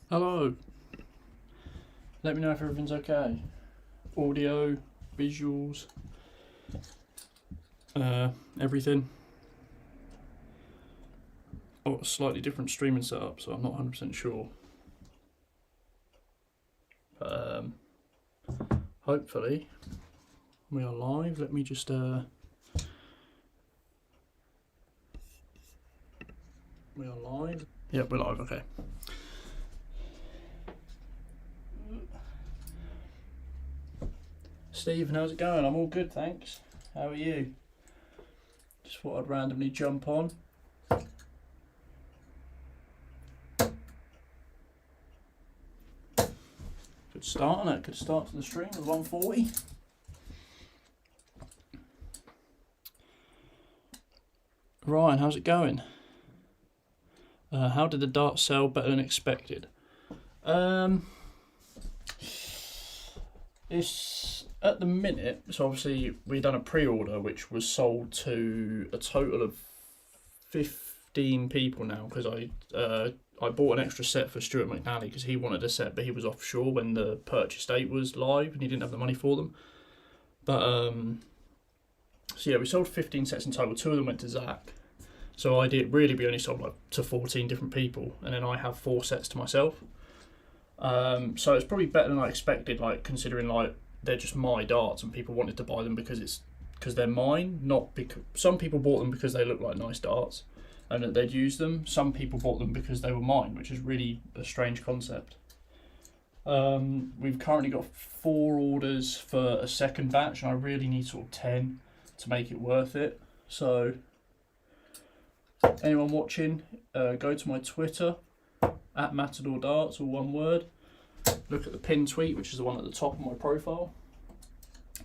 Hello. Let me know if everything's okay. Audio, visuals, everything. Oh, a slightly different streaming setup, so I'm not 100% sure. Hopefully we are live. Let me just we are live. Yep, we're live. Okay. Stephen, how's it going? I'm all good, thanks. How are you? Just thought I'd randomly jump on. Good start on it. Good start to the stream with 140. Ryan, how's it going? How did the dart sell better than expected? It's at the minute, so obviously we done a pre-order which was sold to a total of 15 people now, because I bought an extra set for Stuart McNally because he wanted a set, but he was offshore when the purchase date was live and he didn't have the money for them. But so yeah, we sold 15 sets in total. 2 of them went to Zach. So we only sold like to 14 different people, and then I have 4 sets to myself. So it's probably better than I expected, like considering like they're just my darts and people wanted to buy them because they're mine, not because some people bought them because they look like nice darts and that they'd use them. Some people bought them because they were mine, which is really a strange concept. We've currently got 4 orders for a second batch, and I really need sort of 10 to make it worth it. So anyone watching, go to my Twitter at Matador Darts, all one word. Look at the pinned tweet, which is the one at the top of my profile.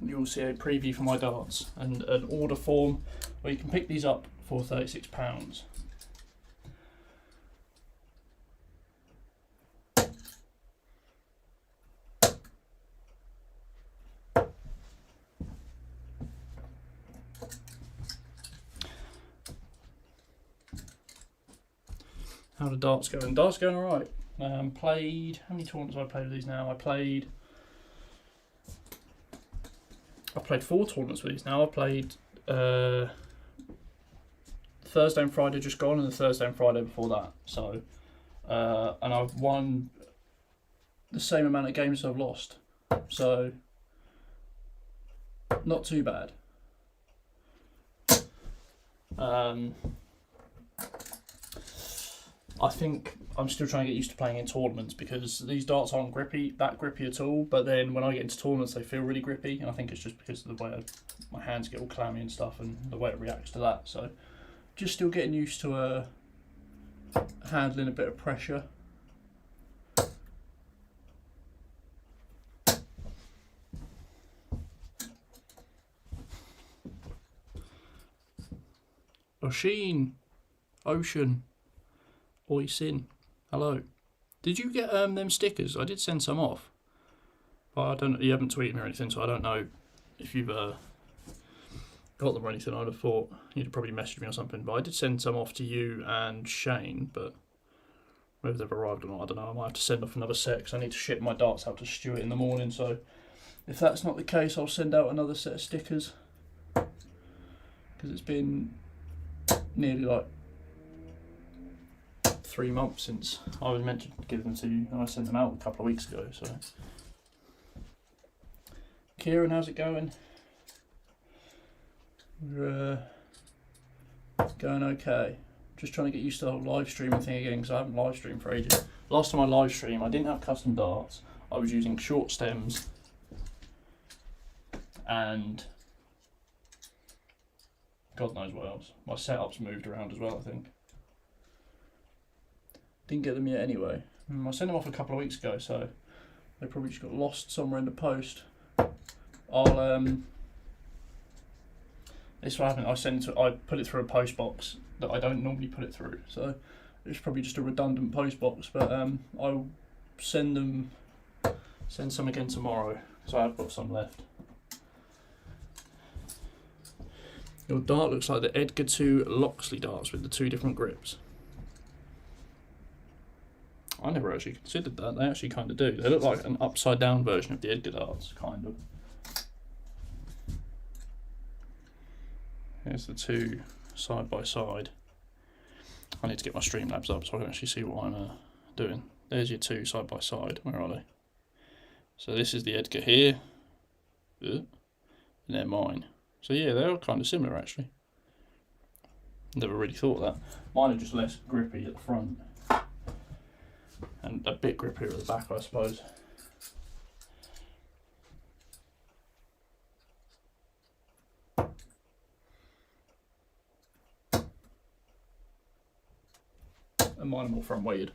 You'll see a preview for my darts and an order form where you can pick these up for £36. How the darts going? Darts going alright. Played, how many tournaments have I played with these now? I played 4 tournaments with these now. I played Thursday and Friday just gone, and the Thursday and Friday before that. So, and I've won the same amount of games as I've lost. So, not too bad. I think I'm still trying to get used to playing in tournaments because these darts aren't that grippy at all. But then when I get into tournaments, they feel really grippy, and I think it's just because of the way my hands get all clammy and stuff, and the way it reacts to that. So, just still getting used to handling a bit of pressure. Ocean. Oisin, hello. Did you get them stickers? I did send some off, but I don't. You haven't tweeted me or anything, so I don't know if you've got them or anything. I'd have thought you'd probably message me or something. But I did send some off to you and Shane, but whether they've arrived or not, I don't know. I might have to send off another set because I need to ship my darts out to Stuart in the morning. So if that's not the case, I'll send out another set of stickers because it's been nearly like 3 months since I was meant to give them to you, and I sent them out a couple of weeks ago. So, Kieran, how's it going? We're going okay. Just trying to get used to the whole live streaming thing again because I haven't live streamed for ages. Last time I live streamed, I didn't have custom darts. I was using short stems and God knows what else. My setup's moved around as well, I think. Didn't get them yet anyway. I sent them off a couple of weeks ago, so they probably just got lost somewhere in the post. This is what happened. I put it through a post box that I don't normally put it through, so it's probably just a redundant post box. But I'll send some again tomorrow, so I've got some left. Your dart looks like the Edgar 2 Loxley darts with the 2 different grips. I never actually considered that. They actually kind of do. They look like an upside down version of the Edgar darts, kind of. Here's the two side by side. I need to get my Streamlabs up so I can actually see what I'm doing. There's your two side by side. Where are they? So this is the Edgar here, and they're mine. So yeah, they are kind of similar actually. Never really thought that. Mine are just less grippy at the front, and a bit grippier at the back, I suppose. And mine are more front weighted.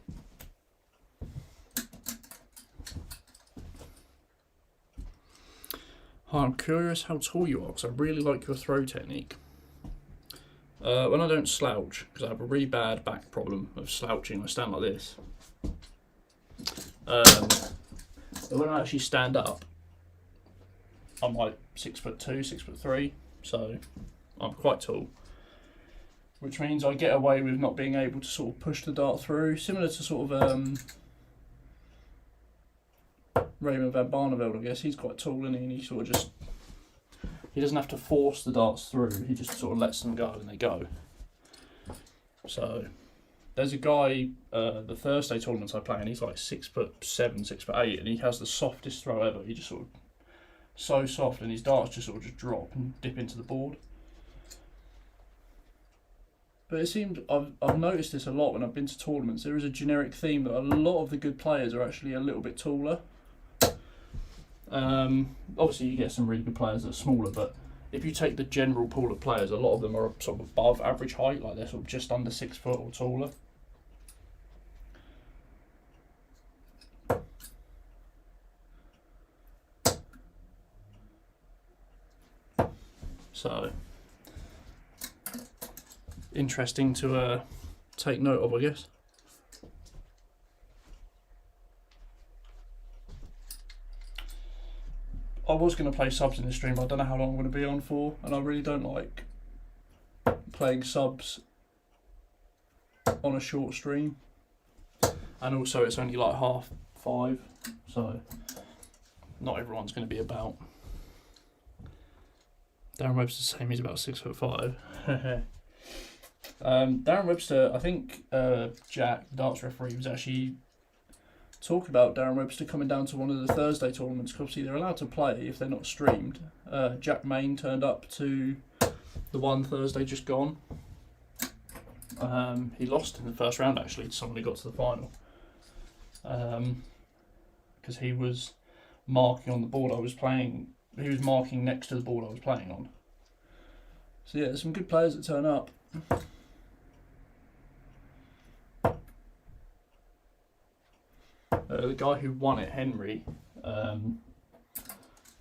Hi, I'm curious how tall you are because I really like your throw technique. When I don't slouch, because I have a really bad back problem of slouching, I stand like this. But when I actually stand up, I'm like 6'2", 6'3", so I'm quite tall. Which means I get away with not being able to sort of push the dart through, similar to sort of Raymond van Barneveld, I guess. He's quite tall, isn't he? And he sort of just, he doesn't have to force the darts through, he just sort of lets them go and they go. So there's a guy, the Thursday tournaments I play, and he's like 6'7", 6'8", and he has the softest throw ever. He just sort of, so soft, and his darts just sort of just drop and dip into the board. But it seems, I've noticed this a lot when I've been to tournaments. There is a generic theme that a lot of the good players are actually a little bit taller. Obviously you get some really good players that are smaller, but if you take the general pool of players, a lot of them are sort of above average height, like they're sort of just under 6 foot or taller. So interesting to take note of, I guess. I was going to play subs in the stream, but I don't know how long I'm going to be on for, and I really don't like playing subs on a short stream. And also it's only like 5:30, so not everyone's going to be about. Darren Webster's the same, he's about 6'5". Darren Webster, I think Jack, the darts referee, was actually talking about Darren Webster coming down to one of the Thursday tournaments, because obviously they're allowed to play if they're not streamed. Jack Main turned up to the one Thursday just gone. He lost in the first round actually to someone who got to the final. Because he was marking on the board I was playing, he was marking next to the board I was playing on. So yeah, there's some good players that turn up. The guy who won it, Henry,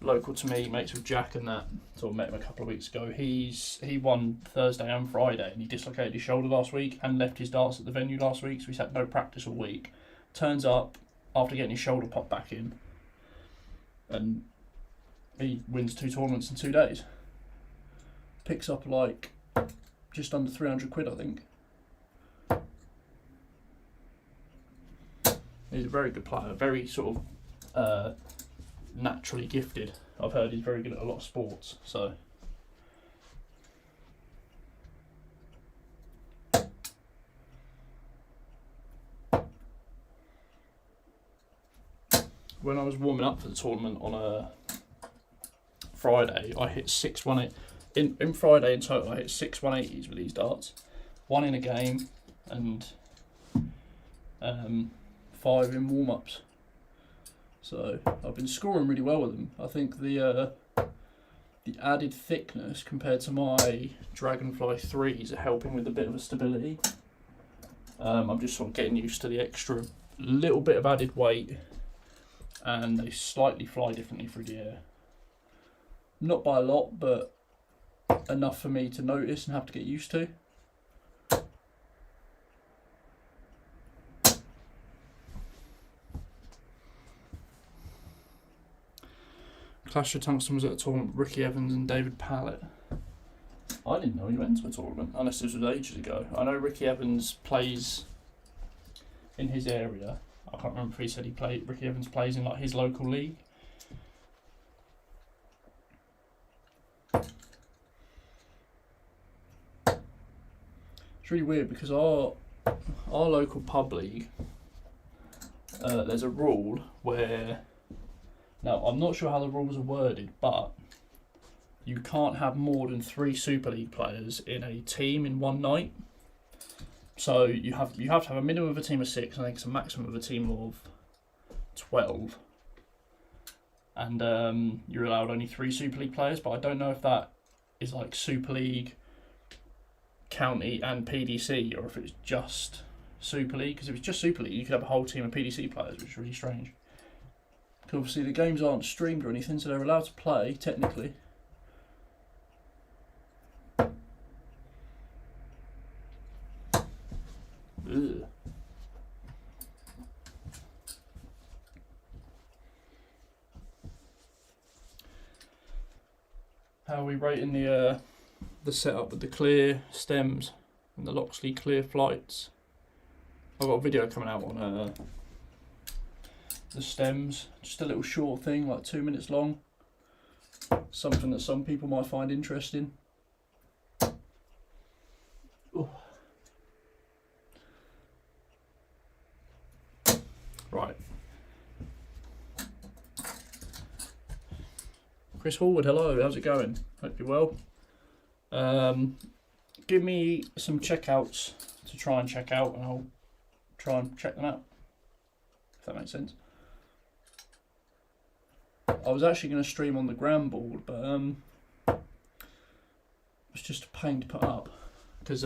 local to me, mates with Jack and that, sort of met him a couple of weeks ago. He won Thursday and Friday, and he dislocated his shoulder last week and left his darts at the venue last week, so he's had no practice all week. Turns up after getting his shoulder popped back in, and he wins 2 tournaments in 2 days. Picks up like just under 300 quid, I think. He's a very good player, very sort of naturally gifted. I've heard he's very good at a lot of sports, so. When I was warming up for the tournament on a Friday, I hit 6 180. In Friday in total, I hit 6 180s with these darts. 1 in a game and 5 in warm-ups. So I've been scoring really well with them. I think the added thickness compared to my Dragonfly 3s are helping with a bit of a stability. I'm just sort of getting used to the extra little bit of added weight, and they slightly fly differently through the air. Not by a lot, but enough for me to notice and have to get used to. Clash of Tungsten was at a tournament with Ricky Evans and David Pallett. I didn't know he went to a tournament, unless this was ages ago. I know Ricky Evans plays in his area. I can't remember if he said Ricky Evans plays in like his local league. It's really weird because our local pub league, there's a rule where, now I'm not sure how the rules are worded, but you can't have more than 3 Super League players in a team in one night. So you have to have a minimum of a team of 6, and I think it's a maximum of a team of 12. And you're allowed only 3 Super League players, but I don't know if that is like Super League, County and PDC, or if it's just Super League. Because if it's just Super League, you could have a whole team of PDC players, which is really strange. Because obviously the games aren't streamed or anything, so they're allowed to play, technically. Ugh. How are we rating the setup with the clear stems and the Loxley clear flights? I've got a video coming out on the stems, just a little short thing, like 2 minutes long. Something that some people might find interesting. Ooh. Right. Chris Hallwood, hello, how's it going? Hope you're well. Give me some checkouts to try and check out, and I'll try and check them out, if that makes sense. I was actually going to stream on the gram board, but it's just a pain to put up, because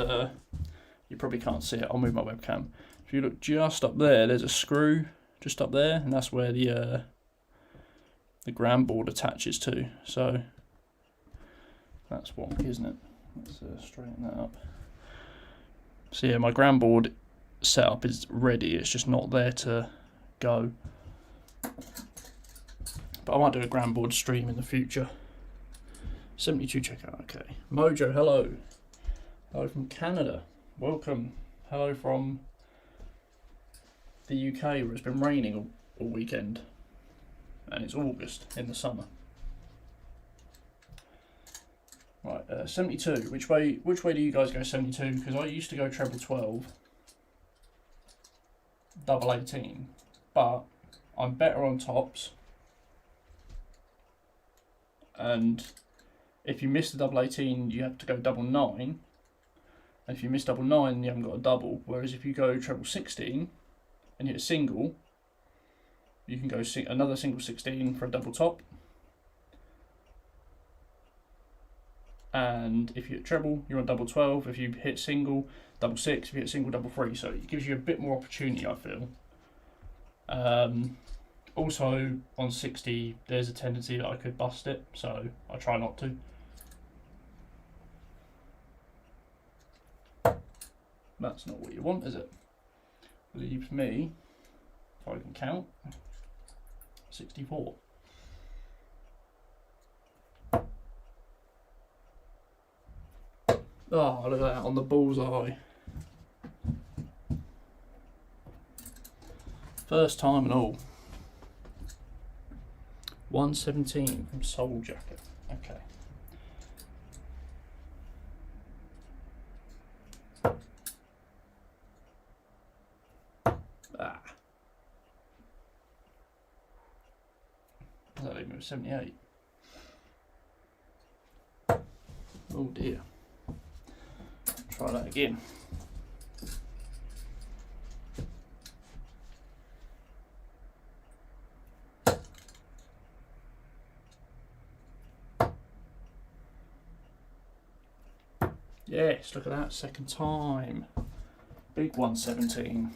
you probably can't see it. I'll move my webcam. If you look just up there, there's a screw just up there, and that's where the gram board attaches to. So that's wonky, isn't it? Let's straighten that up. So yeah, my gram board setup is ready. It's just not there to go. But I might do a gram board stream in the future. 72 checkout. Okay. Mojo, hello. Hello from Canada. Welcome. Hello from the UK, where it's been raining all weekend, and it's August in the summer. Right, 72. Which way do you guys go 72? Because I used to go treble 12, double 18, but I'm better on tops. And if you miss the double 18, you have to go double 9. And if you miss double 9, you haven't got a double. Whereas if you go treble 16 and hit a single, you can go another single 16 for a double top. And if you hit treble, you're on double 12. If you hit single, double 6. If you hit single, double 3. So it gives you a bit more opportunity, I feel. Also, on 60, there's a tendency that I could bust it, so I try not to. That's not what you want, is it? Leaves me, if I can count, 64. Oh, look at that, on the bullseye. First time and all. 117 from Soul Jacket. Okay. Ah. That leave me with 78. Oh dear. Try that again. Yes, look at that, second time. Big 117.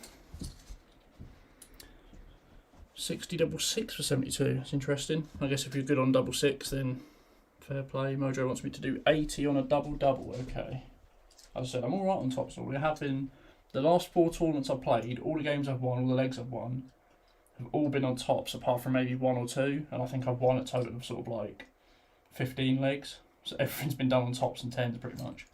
60 double 6 for 72. That's interesting. I guess if you're good on double 6, then fair play. Mojo wants me to do 80 on a double. Okay. As I said, I'm alright on tops. We have been, the last 4 tournaments I've played, all the games I've won, all the legs I've won, have all been on tops apart from maybe 1 or 2. And I think I've won a total of sort of like 15 legs. So everything's been done on tops and 10s pretty much.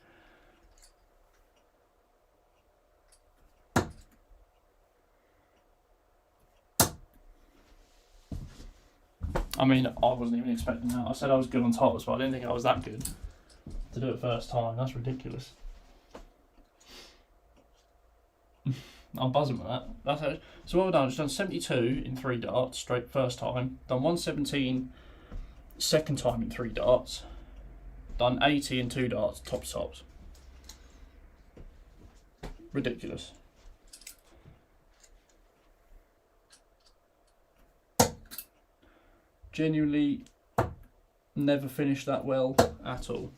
I mean, I wasn't even expecting that. I said I was good on tops, but I didn't think I was that good to do it first time. That's ridiculous. I'm buzzing with that. That's it. So what I've done, I've just done 72 in 3 darts straight first time. Done 117 second time in 3 darts. Done 80 in 2 darts, tops. Ridiculous. Genuinely never finished that well at all.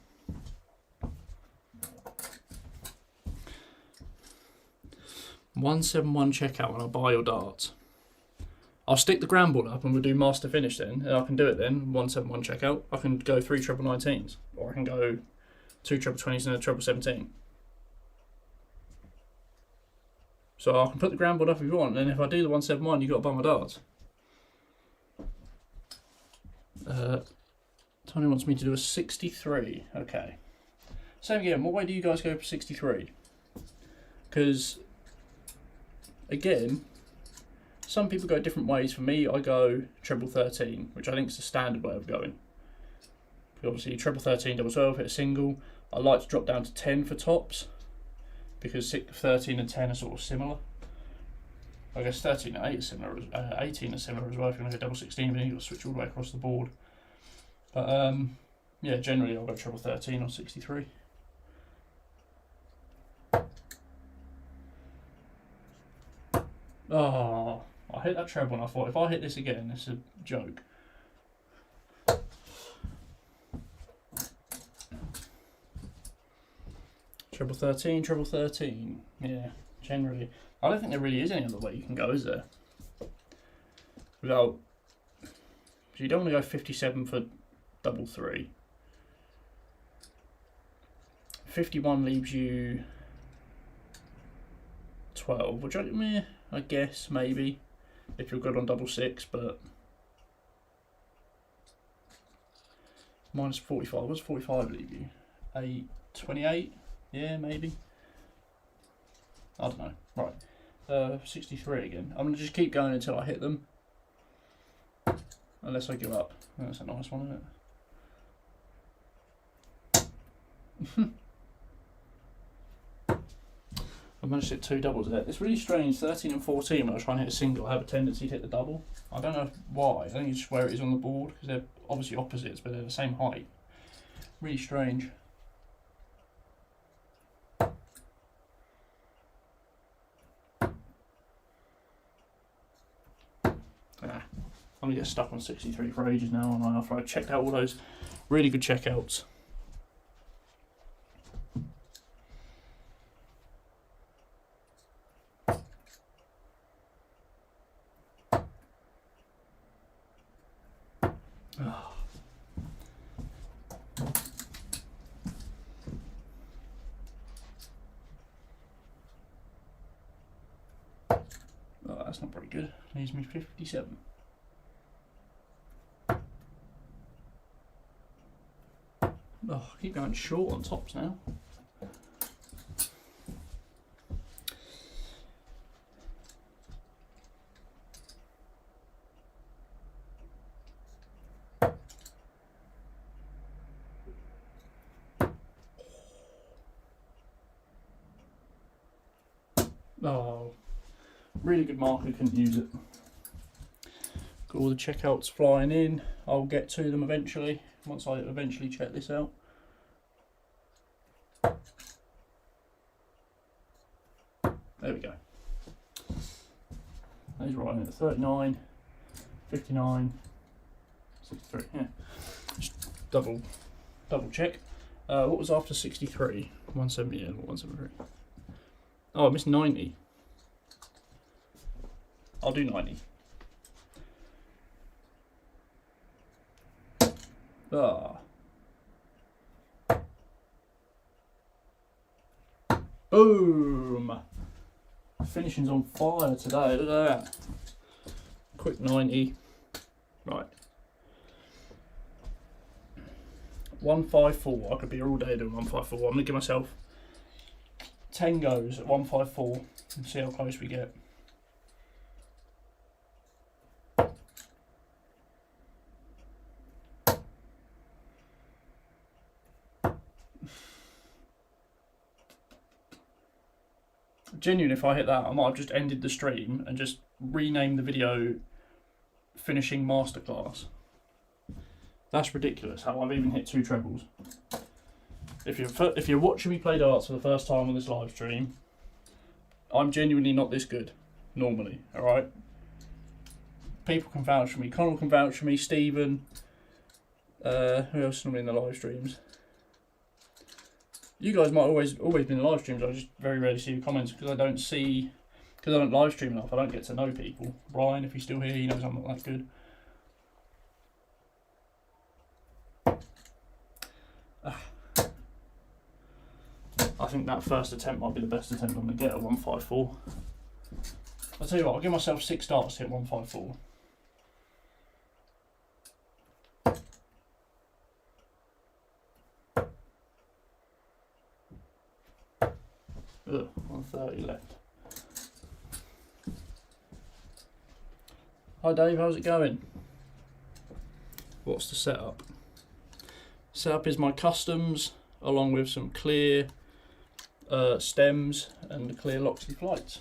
$171 checkout when I buy your darts. I'll stick the ground ball up and we'll do master finish then. And I can do it then. 171 checkout. I can go 3 treble 19s, or I can go 2 treble 20s and a treble 17. So I can put the ground board up if you want, and if I do the 171, you've got to buy my darts. Tony wants me to do a 63. Okay. Same again, what way do you guys go for 63? Because, again, some people go different ways. For me, I go treble 13, which I think is the standard way of going. Obviously, treble 13, double 12, hit a single. I like to drop down to 10 for tops, because 13 and 10 are sort of similar. I guess 13 and 8 is similar, 18 is similar as well if you want to go double 16, but then you've got to switch all the way across the board. But yeah, generally I'll go treble 13 or 63. Oh, I hit that treble and I thought if I hit this again, it's a joke. Treble 13, treble 13. Yeah, generally. I don't think there really is any other way you can go, is there? Without... So you don't want to go 57 for double 3. 51 leaves you 12, which I guess, maybe, if you're good on double 6, but... Minus 45, what does 45 leave you? 28? Yeah, maybe. I don't know. Right. 63 again. I'm going to just keep going until I hit them. Unless I give up. Oh, that's a nice one, isn't it? I managed to hit 2 doubles there. It's really strange. 13 and 14, when I try and hit a single, I have a tendency to hit the double. I don't know why. I think it's just where it is on the board, because they're obviously opposites, but they're the same height. Really strange. I'm going to get stuck on 63 for ages now, and after I checked out all those really good checkouts. Oh, that's not very good. Leaves me 57. Oh, I keep going short on tops now. Oh, really good marker, couldn't use it. Got all the checkouts flying in. I'll get to them eventually, once I eventually check this out. There we go. Those right in at 39, 59, 63, yeah. Just double check. What was after 63? 170, yeah, 173. Oh, I missed 90. I'll do 90. Ah. Boom! Finishing's on fire today, look at that. Quick 90. Right. 154. I could be here all day doing 154. I'm going to give myself 10 goes at 154 and see how close we get. genuinely, if I hit that, I might have just ended the stream and just renamed the video "Finishing Masterclass." That's ridiculous. How I've even hit 2 trebles. If you're watching me play darts for the first time on this live stream, I'm genuinely not this good normally. All right. People can vouch for me. Connell can vouch for me. Stephen. Who else is normally in the live streams? You guys might always be in the live streams. I just very rarely see your comments because I don't live stream enough. I don't get to know people. Brian, if he's still here, he knows I'm not that good. I think that first attempt might be the best attempt I'm going to get at 154. I'll tell you what, I'll give myself 6 darts to hit 154. Ugh, 130 left. Hi Dave, how's it going? What's the setup? Setup is my customs along with some clear stems and the clear Loxley flights.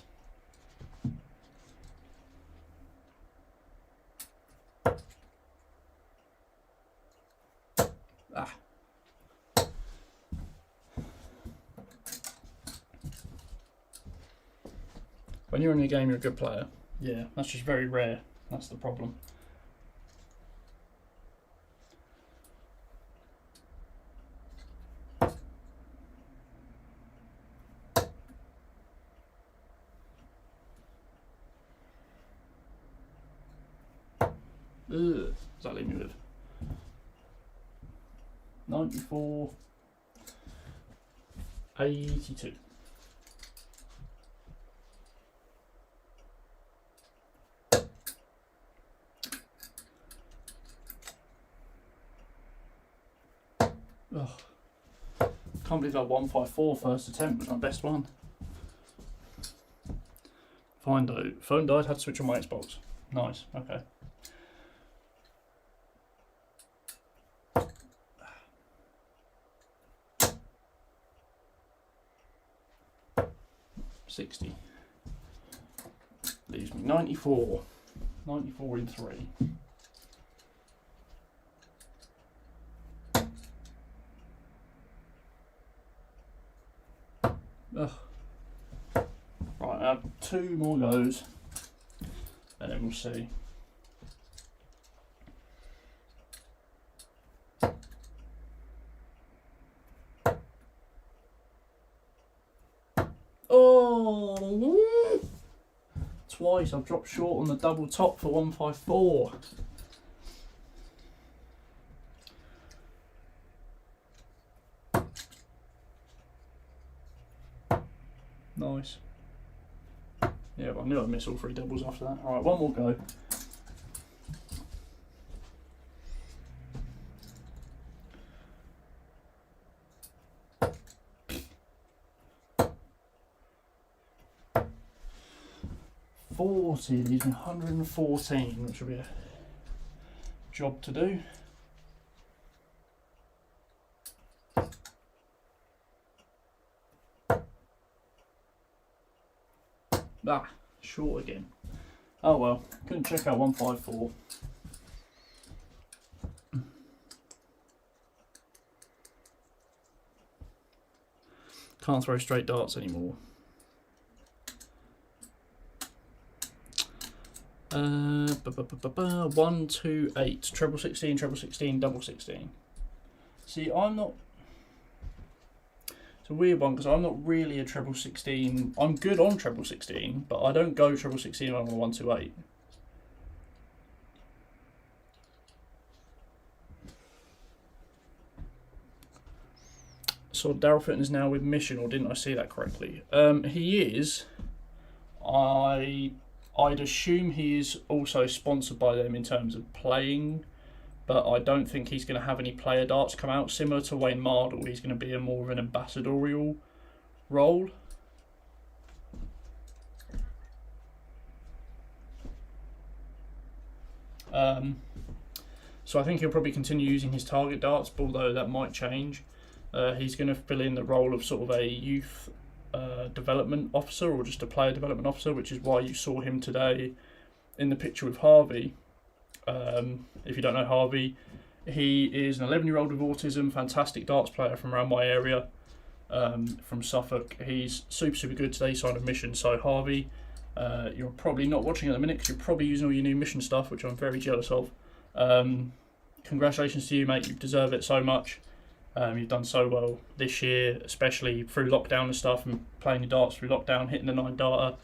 When you're in the game, you're a good player. Yeah, that's just very rare. That's the problem. Does that leave me with 94, 82. Oh, can't believe that 154 first attempt was my best one. Fine though. Phone died, had to switch on my Xbox. Nice, okay. $60. Leaves me 94. 94 in 3. Ugh. Right, I have 2 more goes and then we'll see. Oh, twice I've dropped short on the double top for 154. Nice. Yeah, but I knew I'd miss all 3 doubles after that. Alright, one more go. $40, leaves me 114, which will be a job to do. Ah, short again. Oh well, couldn't check out 154. Can't throw straight darts anymore. 128, treble 16, treble 16, double 16. See, I'm not. It's a weird one because I'm not really a treble 16. I'm good on treble 16, but I don't go treble 16 when I'm on 128. So Daryl Fitton is now with Mission, or didn't I see that correctly? He is. I'd assume he is also sponsored by them in terms of playing, but I don't think he's going to have any player darts come out. Similar to Wayne Mardle, he's going to be a more of an ambassadorial role. So I think he'll probably continue using his target darts, although that might change. He's going to fill in the role of sort of a youth development officer or just a player development officer, which is why you saw him today in the picture with Harvey. If you don't know Harvey, he is an 11-year-old with autism, fantastic darts player from around my area, from Suffolk. He's super good today, signed a mission. So Harvey, you're probably not watching at the minute because you're probably using all your new mission stuff, which I'm very jealous of. Congratulations to you, mate. You deserve it so much. You've done so well this year, especially through lockdown and stuff, and playing your darts through lockdown, hitting the 9-darter.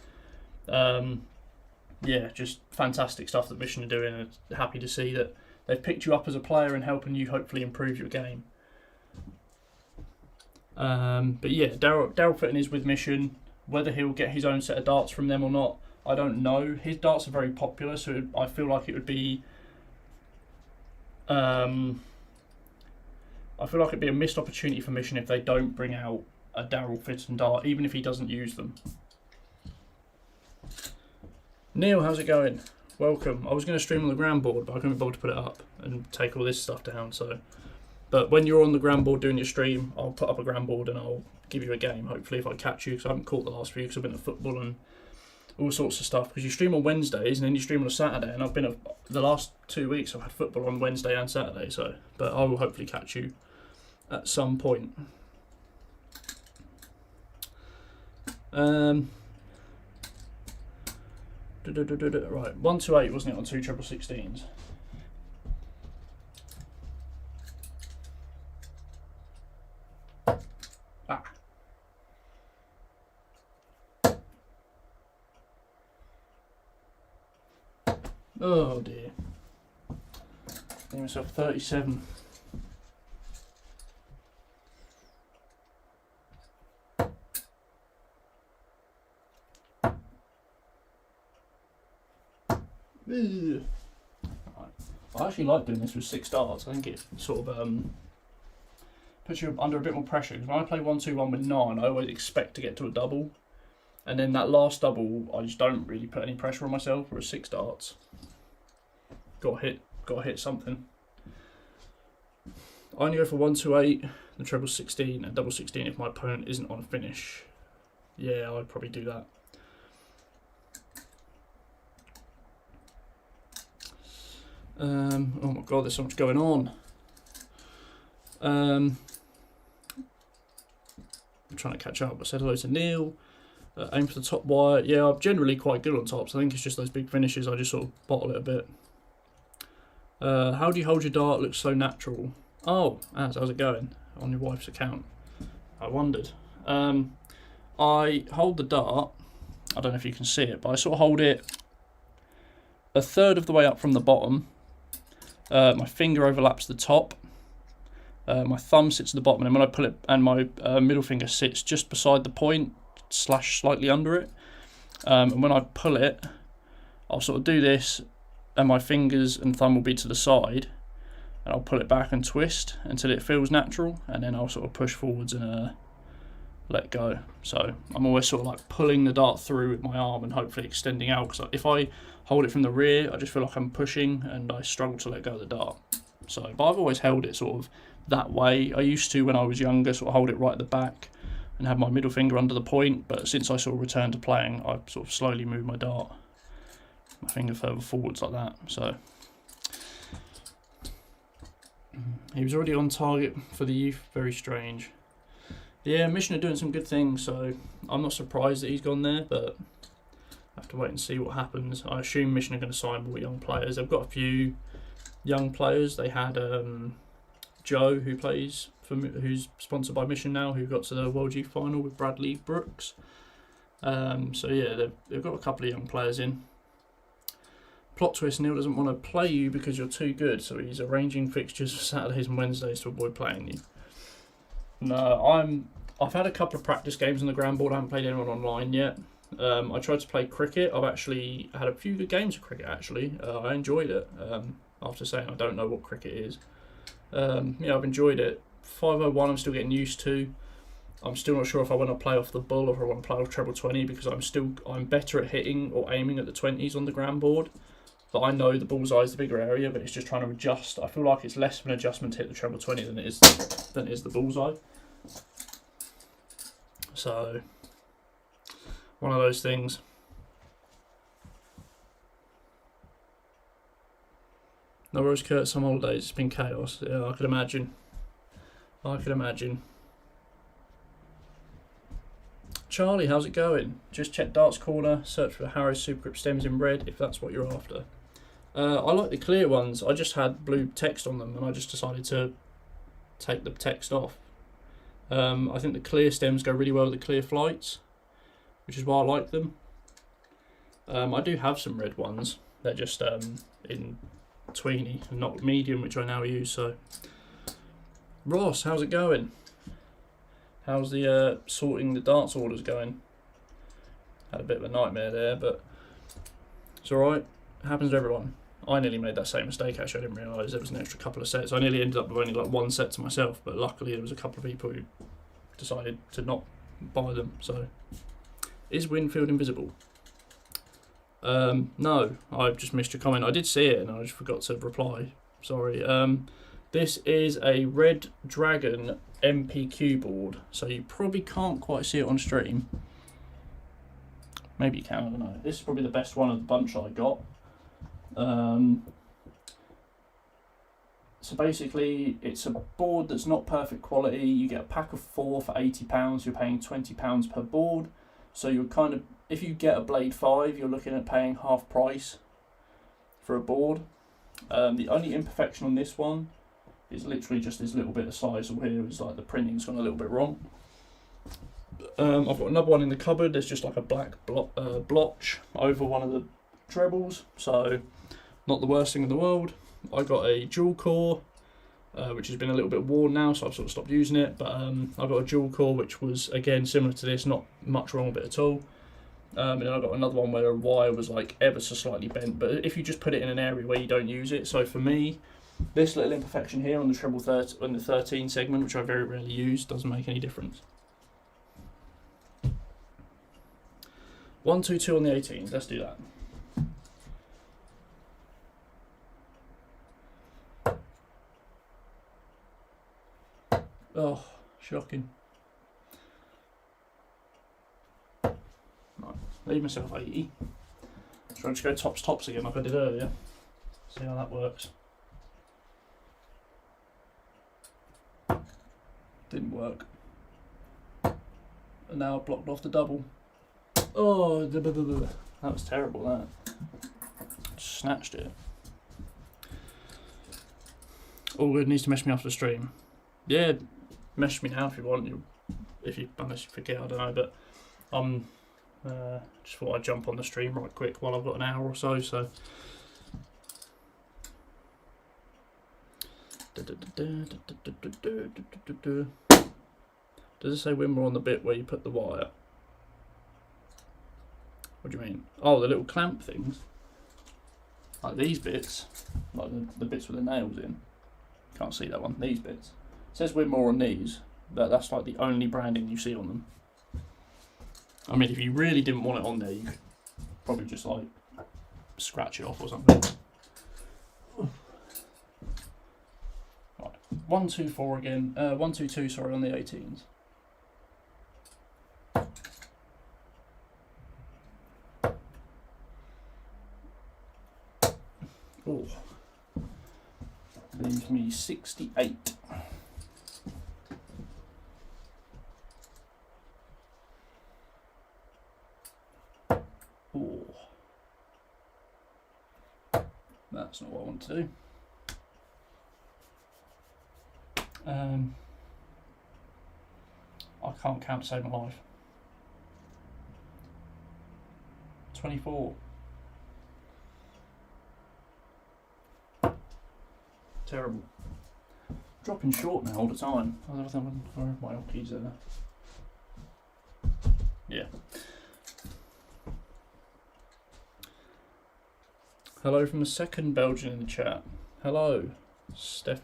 Yeah, just fantastic stuff that Mission are doing, and happy to see that they've picked you up as a player and helping you hopefully improve your game. But yeah, Daryl Fitton is with Mission. Whether he'll get his own set of darts from them or not, I don't know. His darts are very popular, so I feel like it would be... I feel like it'd be a missed opportunity for Mission if they don't bring out a Daryl Fitton dart, even if he doesn't use them. Neil, how's it going? Welcome. I was going to stream on the ground board, but I couldn't be bothered to put it up and take all this stuff down. But when you're on the ground board doing your stream, I'll put up a ground board and I'll give you a game, hopefully, if I catch you, because I haven't caught the last few because I've been at football and all sorts of stuff. Because you stream on Wednesdays and then you stream on a Saturday, and I've been the last 2 weeks I've had football on Wednesday and Saturday. But I will hopefully catch you at some point. Right, 128 wasn't it on 2 16s? Ah. Oh dear. Gave myself 37. Right. I actually like doing this with 6 darts. I think it sort of puts you under a bit more pressure. Because when I play 1-2-1 with 9, I always expect to get to a double, and then that last double, I just don't really put any pressure on myself. Whereas 6 darts, got to hit something. I only go for 1-2-8, the treble 16, and double 16 if my opponent isn't on a finish. Yeah, I'd probably do that. Oh my god, there's so much going on. I'm trying to catch up. I said hello to Neil. Aim for the top wire. Yeah, I'm generally quite good on tops. I think it's just those big finishes I just sort of bottle it a bit. How do you hold your dart? Looks so natural. Oh, how's it going? On your wife's account. I wondered. I hold the dart. I don't know if you can see it, but I sort of hold it a third of the way up from the bottom. My finger overlaps the top. My thumb sits at the bottom, and when I pull it, and my middle finger sits just beside the point / slightly under it. And when I pull it, I'll sort of do this, and my fingers and thumb will be to the side, and I'll pull it back and twist until it feels natural, and then I'll sort of push forwards and let go. So I'm always sort of like pulling the dart through with my arm and hopefully extending out, because if I hold it from the rear, I just feel like I'm pushing and I struggle to let go of the dart. So, but I've always held it sort of that way. I used to, when I was younger, sort of hold it right at the back and have my middle finger under the point, but since I sort of returned to playing, I sort of slowly moved my dart, my finger further forwards like that. So he was already on target for the youth. Very strange. Yeah, Mission are doing some good things, so I'm not surprised that he's gone there, but I have to wait and see what happens. I assume Mission are going to sign more young players. They've got a few young players. They had Joe, who's sponsored by Mission now, who got to the World Youth Final with Bradley Brooks. So yeah, they've got a couple of young players in. Plot twist: Neil doesn't want to play you because you're too good, so he's arranging fixtures for Saturdays and Wednesdays to avoid playing you. No, I've had a couple of practice games on the ground board. I haven't played anyone online yet. I tried to play cricket. I've actually had a few good games of cricket, actually. I enjoyed it. After saying I don't know what cricket is. Yeah, I've enjoyed it. 501 I'm still getting used to. I'm still not sure if I want to play off the bull or if I want to play off treble 20, because I'm better at hitting or aiming at the 20s on the ground board. But I know the bullseye is the bigger area, but it's just trying to adjust. I feel like it's less of an adjustment to hit the treble 20 than it is the bullseye. So One of those things. No Rose Kurt, some holidays, it's been chaos. Yeah, I could imagine. Charlie, how's it going? Just check Darts Corner, search for Harrow Supergrip stems in red if that's what you're after. I like the clear ones. I just had blue text on them and I just decided to take the text off. I think the clear stems go really well with the clear flights, which is why I like them. I do have some red ones. They're just in tweeny and not medium, which I now use. So, Ross, how's it going? How's the sorting the darts orders going? Had a bit of a nightmare there, but it's alright. It happens to everyone. I nearly made that same mistake actually. I didn't realise there was an extra couple of sets. I nearly ended up with only like one set to myself, but luckily there was a couple of people who decided to not buy them. So, is Winfield invisible? No, I just missed your comment. I did see it and I just forgot to reply. Sorry. This is a Red Dragon MPQ board, so you probably can't quite see it on stream. Maybe you can, I don't know. This is probably the best one of the bunch I got. So basically, it's a board that's not perfect quality. You get a pack of 4 for £80. You're paying £20 per board. So you're kind of, if you get a Blade 5, you're looking at paying half price for a board. The only imperfection on this one is literally just this little bit of size here. It's like the printing's gone a little bit wrong. I've got another one in the cupboard. There's just like a black blotch over one of the trebles, so not the worst thing in the world. I got a dual core, which has been a little bit worn now, so I've sort of stopped using it. But I got a dual core, which was again similar to this, not much wrong with it at all. And then I got another one where a wire was like ever so slightly bent, but if you just put it in an area where you don't use it. So for me, this little imperfection here on the treble 13 segment, which I very rarely use, doesn't make any difference. 122 on the 18s. Let's do that. Oh, shocking. Right, leave myself 80. Try to just go tops again like I did earlier. See how that works. Didn't work. And now I've blocked off the double. Oh, that was terrible, that. Just snatched it. All good, needs to mess me after the stream. Yeah, message me now if you want. Unless you forget, I don't know, but just thought I'd jump on the stream right quick while I've got an hour or so, Does it say Wimmer on the bit where you put the wire? What do you mean? Oh, the little clamp things? Like these bits, like the bits with the nails in. Can't see that one. These bits. It says Wimmer on these, but that's like the only branding you see on them. I mean, if you really didn't want it on there, you could probably just like scratch it off or something. Right, 124 again. 122, sorry, on the 18s. Oh, leaves me 68. Oh, that's not what I want to do. I can't count to save my life. 24. Terrible. Dropping short now all the time. I don't know where my old keys are. Yeah. Hello from the second Belgian in the chat. Hello, Stefan.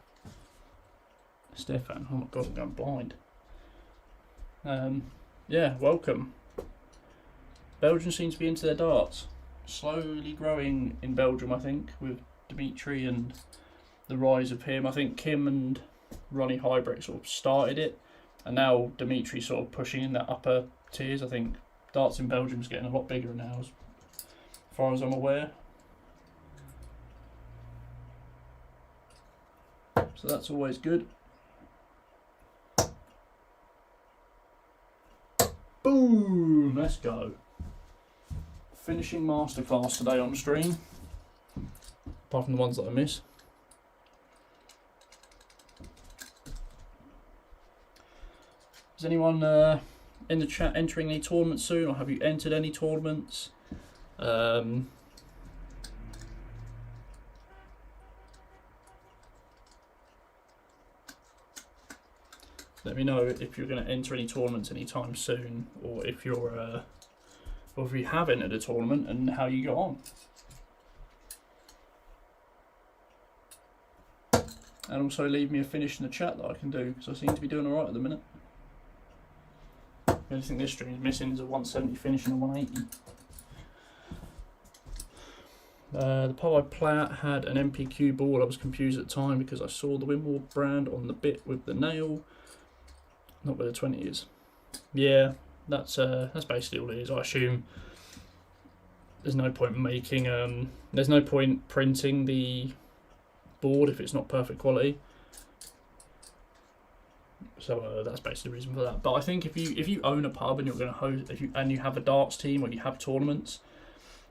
Oh my god, I'm going blind. Yeah, welcome. Belgium seems to be into their darts. Slowly growing in Belgium, I think, with Dimitri and the rise of him. I think Kim and Ronnie Hybrecht sort of started it, and now Dimitri's sort of pushing in that upper tiers. I think Darts in Belgium's getting a lot bigger now, as far as I'm aware. So that's always good. Boom! Let's go. Finishing masterclass today on stream. Apart from the ones that I miss. Is anyone in the chat entering any tournaments soon, or have you entered any tournaments? Let me know if you're going to enter any tournaments anytime soon, or if you're, or if you have entered a tournament and how you got on. And also leave me a finish in the chat that I can do, because I seem to be doing alright at the minute. The only thing this stream is missing is a 170 finish and a 180. The pub I play at had an MPQ board. I was confused at the time because I saw the Winward brand on the bit with the nail, not where the 20 is. Yeah, that's basically all it is. I assume there's no point making there's no point printing the board if it's not perfect quality. So that's basically the reason for that. But I think if you own a pub and you're going to host, and you have a darts team or you have tournaments,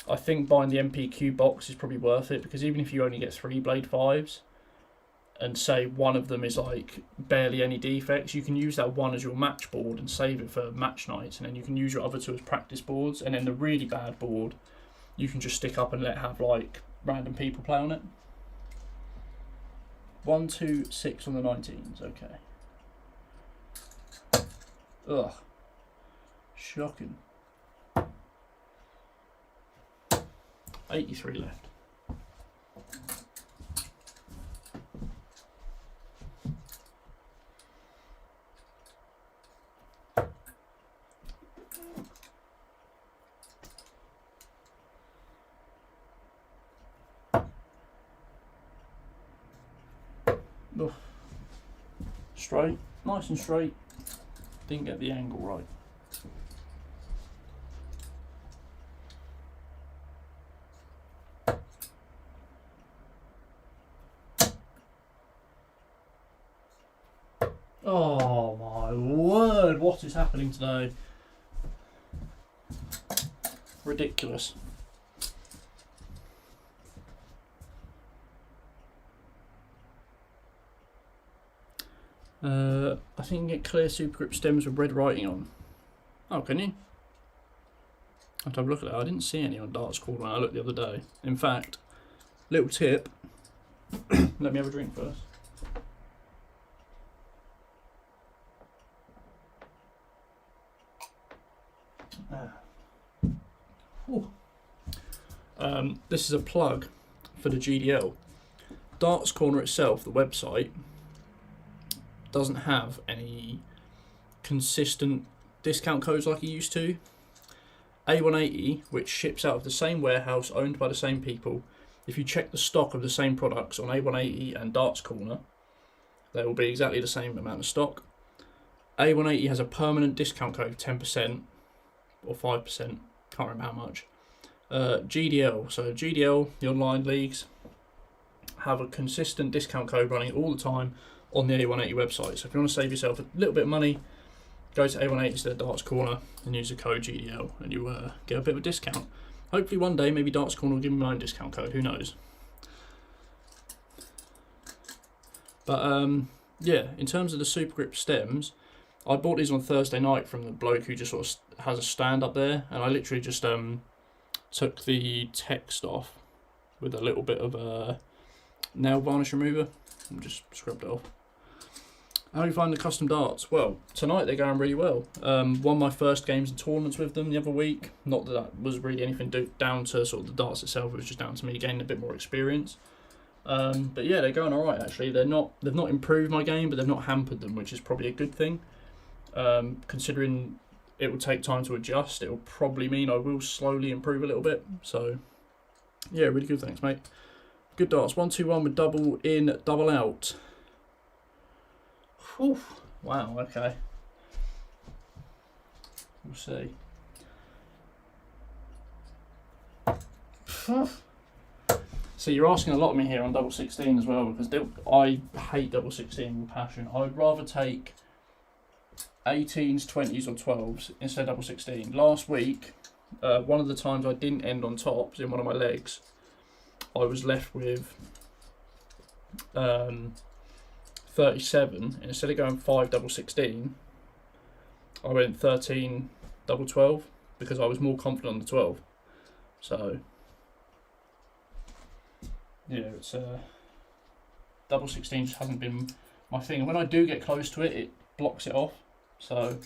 I think buying the MPQ box is probably worth it, because even if you only get 3 blade 5s and say one of them is like barely any defects, you can use that one as your match board and save it for match nights, and then you can use your other 2 as practice boards, and then the really bad board you can just stick up and let have like random people play on it. 1, 2, 6 on the 19s, okay. Ugh. Shocking. 83 left. Ugh. Straight, nice and straight. Didn't get the angle right. Oh my word, what is happening today? Ridiculous. I think you can get clear super grip stems with red writing on. Oh, can you? I have to have a look at that. I didn't see any on Darts Corner when I looked the other day. In fact, little tip. Let me have a drink first. This is a plug for the GDL. Darts Corner itself, the website, doesn't have any consistent discount codes like it used to. A180, which ships out of the same warehouse, owned by the same people, if you check the stock of the same products on A180 and Darts Corner, they will be exactly the same amount of stock. A180 has a permanent discount code of 10% or 5%, can't remember how much. GDL, so GDL, the online leagues, have a consistent discount code running all the time on the A180 website. So if you want to save yourself a little bit of money, go to A180 instead of Darts Corner and use the code GDL, and you get a bit of a discount. Hopefully one day maybe Darts Corner will give me my own discount code, who knows. But yeah, in terms of the super grip stems, I bought these on Thursday night from the bloke who just sort of has a stand up there, and I literally just took the text off with a little bit of nail varnish remover and just scrubbed it off. How do you find the custom darts? Well, tonight they're going really well. Won my first games and tournaments with them the other week. Not that that was really anything down to sort of the darts itself. It was just down to me gaining a bit more experience. But yeah, they're going all right actually. They've not improved my game, but they've not hampered them, which is probably a good thing. Considering it will take time to adjust, it will probably mean I will slowly improve a little bit. So yeah, really good. Thanks, mate. Good darts. 1-2-1 with double in, double out. Whew. Wow, okay. We'll see. So you're asking a lot of me here on double 16 as well, because I hate double 16 with passion. I'd rather take 18s, 20s or 12s instead of double 16. Last week, one of the times I didn't end on tops in one of my legs, I was left with 37. And instead of going 5 double 16, I went 13 double 12 because I was more confident on the 12. So yeah, it's double 16 just hasn't been my thing, and when I do get close to it, it blocks it off. So,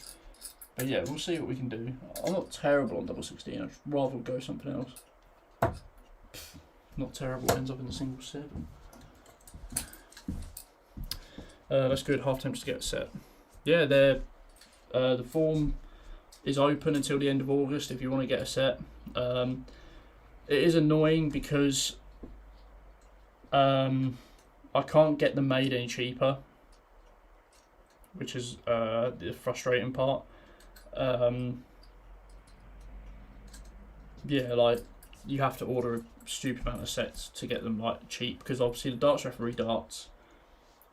but yeah, we'll see what we can do. I'm not terrible on double 16. I'd rather go something else. Not terrible, ends up in the single 7. That's good. Half temps to get set. Yeah, the form is open until the end of August if you want to get a set. It is annoying because I can't get them made any cheaper, which is the frustrating part. Yeah, like you have to order a stupid amount of sets to get them like cheap, because obviously the darts referee darts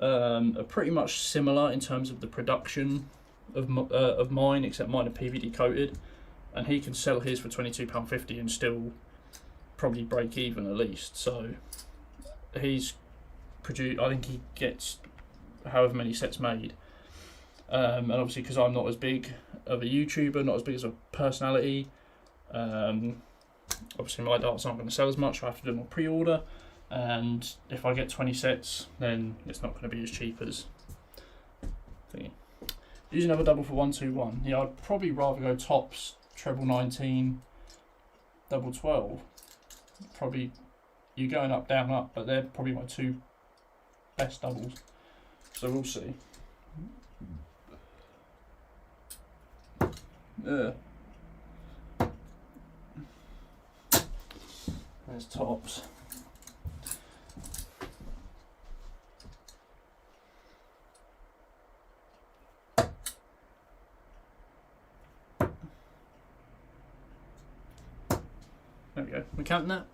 are pretty much similar in terms of the production of mine, except mine are PVD coated, and he can sell his for £22.50 and still probably break even at least. So he's produced, I think he gets however many sets made, and obviously because I'm not as big of a YouTuber, not as big as a personality, obviously my darts aren't going to sell as much, so I have to do more pre-order, and if I get 20 sets then it's not going to be as cheap as thingy. Using another double for 121, yeah, I'd probably rather go tops treble 19 double 12. Probably you're going up down up, but they're probably my two best doubles, so we'll see. There's tops. There we go. We're counting that.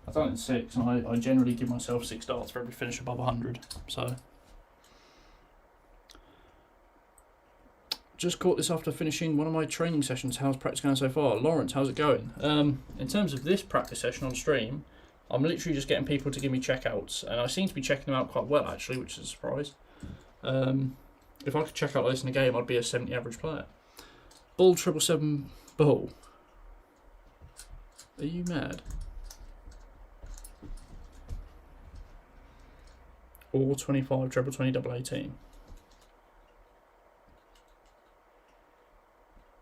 I've done it in 6, and I generally give myself 6 darts for every finish above 100. So just caught this after finishing one of my training sessions. How's practice going so far? Lawrence, how's it going? In terms of this practice session on stream, I'm literally just getting people to give me checkouts, and I seem to be checking them out quite well actually, which is a surprise. If I could check out like this in a game, I'd be a 70 average player. Bull 777 Bull. Are you mad? Or 25 treble 20 double 18.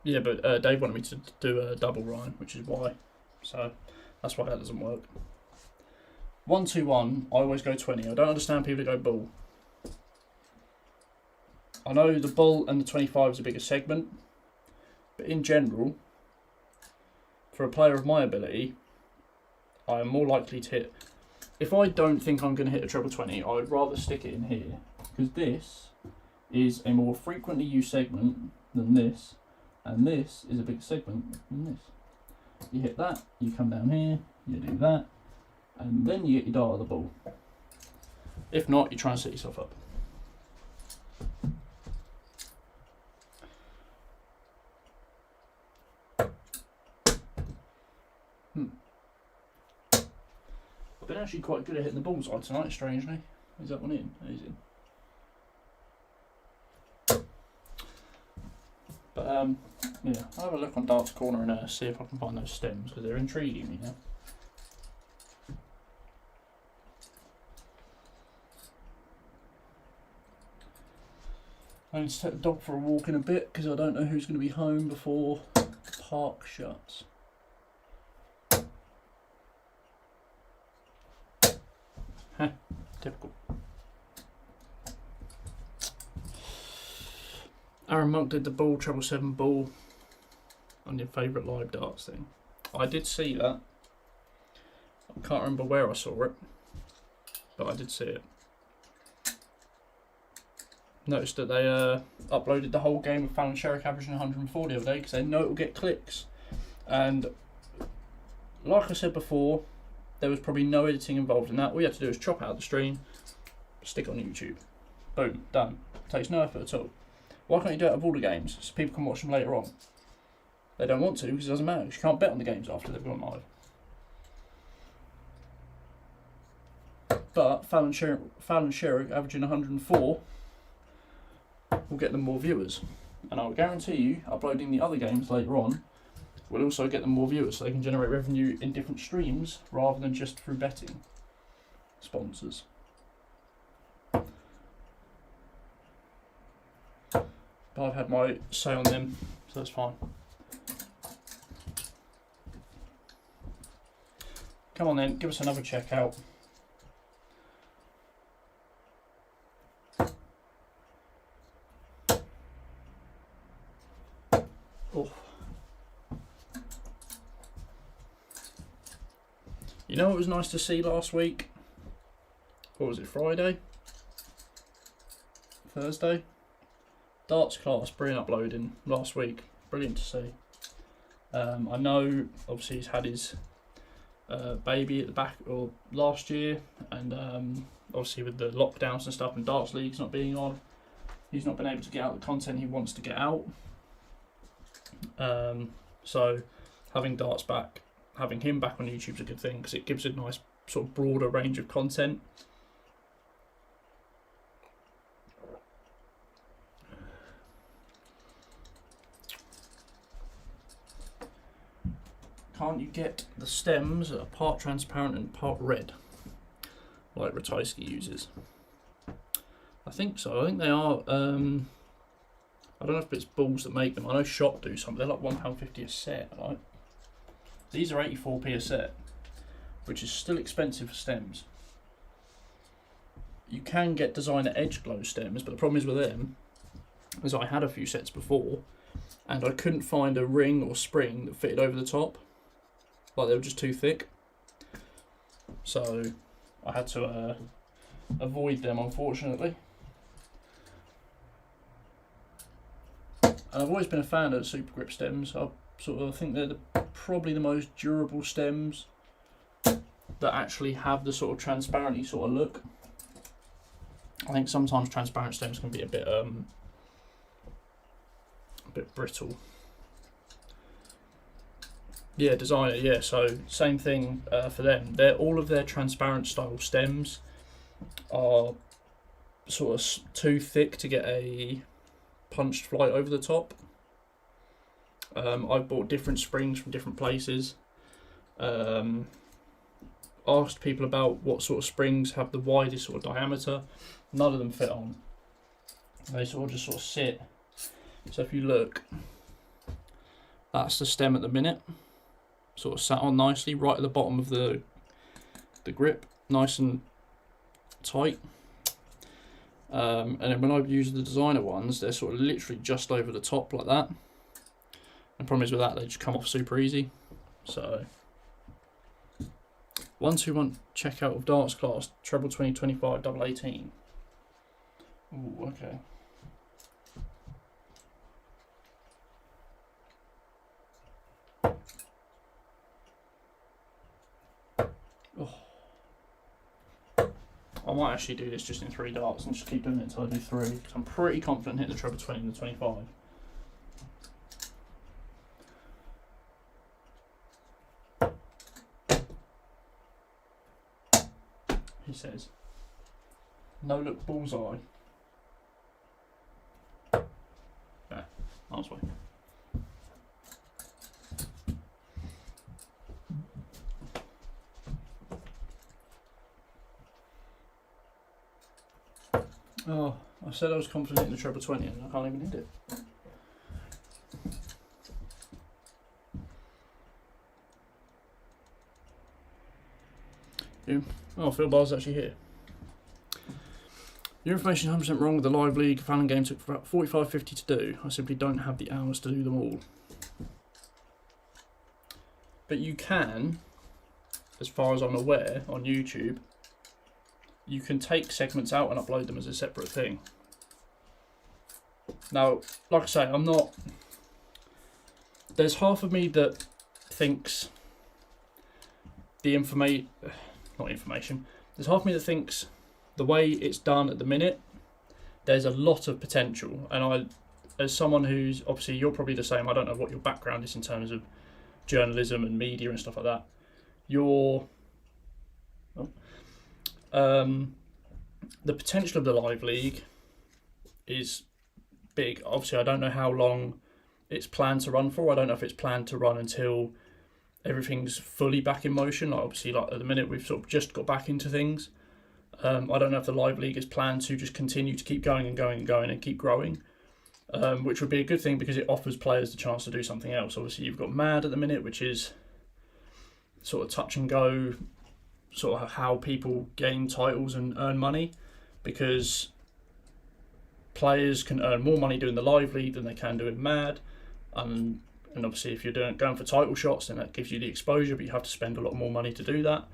Yeah, but Dave wanted me to do a double Ryan, which is why. So that's why that doesn't work. 121, I always go 20. I don't understand people that go bull. I know the bull and the 25 is a bigger segment, but in general, for a player of my ability, I am more likely to hit. If I don't think I'm going to hit a treble 20, I would rather stick it in here, because this is a more frequently used segment than this, and this is a bigger segment than this. You hit that, you come down here, you do that, and then you get your dart of the ball. If not, you try and set yourself up. I've been actually quite good at hitting the bullseye tonight, strangely. Is that one in? He's in. But yeah, I'll have a look on Darts Corner and see if I can find those stems, because they're intriguing me now. I need to take the dog for a walk in a bit, because I don't know who's going to be home before park shuts. Typical. Aaron Monk did the ball, treble 7 ball on your favourite live darts thing. I did see that. I can't remember where I saw it, but I did see it. Noticed that they uploaded the whole game of Fallon Sherrick averaging 140 the other day, because they know it will get clicks. And like I said before, there was probably no editing involved in that. All you had to do is chop out the stream, stick it on YouTube. Boom, done. Takes no effort at all. Why can't you do it with all the games so people can watch them later on? They don't want to because it doesn't matter. You can't bet on the games after they've gone live. But Fallon Sherrick averaging 104 will get them more viewers. And I'll guarantee you, uploading the other games later on will also get them more viewers so they can generate revenue in different streams rather than just through betting sponsors. But I've had my say on them, so that's fine. Come on then, give us another check out. Oh. You know what was nice to see last week? What was it, Friday? Thursday? Darts class, brilliant uploading last week. Brilliant to see. I know, obviously, he's had his baby at the back or last year, and obviously with the lockdowns and stuff and darts leagues not being on, he's not been able to get out the content he wants to get out. So having darts back, having him back on YouTube is a good thing because it gives a nice sort of broader range of content. Can't you get the stems that are part transparent and part red, like Ratajski uses? I think so. I think they are. I don't know if it's balls that make them. I know Shop do some. They're like £1.50 a set. Right? These are 84p a set, which is still expensive for stems. You can get designer edge glow stems, but the problem is with them is I had a few sets before, and I couldn't find a ring or spring that fitted over the top. Like they were just too thick, so I had to avoid them, unfortunately. And I've always been a fan of super grip stems. I think they're probably the most durable stems that actually have the sort of transparency sort of look. I think sometimes transparent stems can be a bit brittle. Yeah, designer, yeah, so same thing for them. All of their transparent style stems are sort of too thick to get a punched flight over the top. I've bought different springs from different places. Asked people about what sort of springs have the widest sort of diameter. None of them fit on. They sort of sit. So if you look, that's the stem at the minute. Sort of sat on nicely right at the bottom of the grip, nice and tight. And then when I use the designer ones, they're sort of literally just over the top like that. The problem is with that, they just come off super easy. So, ones who want check out of darts class, treble 2025, double 18. Ooh, okay. I might actually do this just in 3 darts and just keep doing it until I do 3, because I'm pretty confident hitting the treble 20 and the 25. He says, no look bullseye. Yeah, nice way. Oh, I said I was confident in the treble 20 and I can't even hit it. Yeah. Oh, Phil Barr's actually here. Your information is 100% wrong with the live league. Fallon game took about 45-50 to do. I simply don't have the hours to do them all. But you can, as far as I'm aware, on YouTube, you can take segments out and upload them as a separate thing. Now, like I say, I'm not... There's half of me that thinks not information. There's half of me that thinks the way it's done at the minute, there's a lot of potential. And as someone who's, obviously you're probably the same, I don't know what your background is in terms of journalism and media and stuff like that. The potential of the Live League is big. Obviously, I don't know how long it's planned to run for. I don't know if it's planned to run until everything's fully back in motion. Like obviously, like at the minute, we've sort of just got back into things. I don't know if the Live League is planned to just continue to keep going and going and going and keep growing, which would be a good thing because it offers players the chance to do something else. Obviously, you've got Mad at the minute, which is sort of touch and go, sort of how people gain titles and earn money, because players can earn more money doing the Live League than they can doing Mad, and obviously if you're going for title shots, then that gives you the exposure, but you have to spend a lot more money to do that,